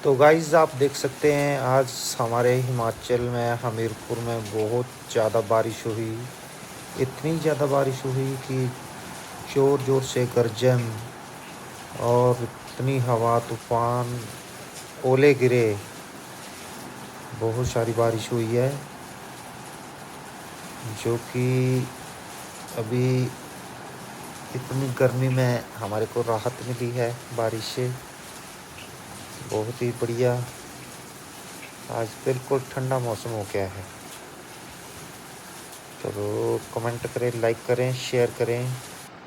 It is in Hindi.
तो गाइज़ आप देख सकते हैं आज हमारे हिमाचल में हमीरपुर में बहुत ज़्यादा बारिश हुई। इतनी ज़्यादा बारिश हुई कि ज़ोर-ज़ोर से गर्जन और इतनी हवा, तूफ़ान, ओले गिरे। बहुत सारी बारिश हुई है, जो कि अभी इतनी गर्मी में हमारे को राहत मिली है बारिश से। बहुत ही बढ़िया, आज बिल्कुल ठंडा मौसम हो गया है। तो कमेंट करें, लाइक करें, शेयर करें।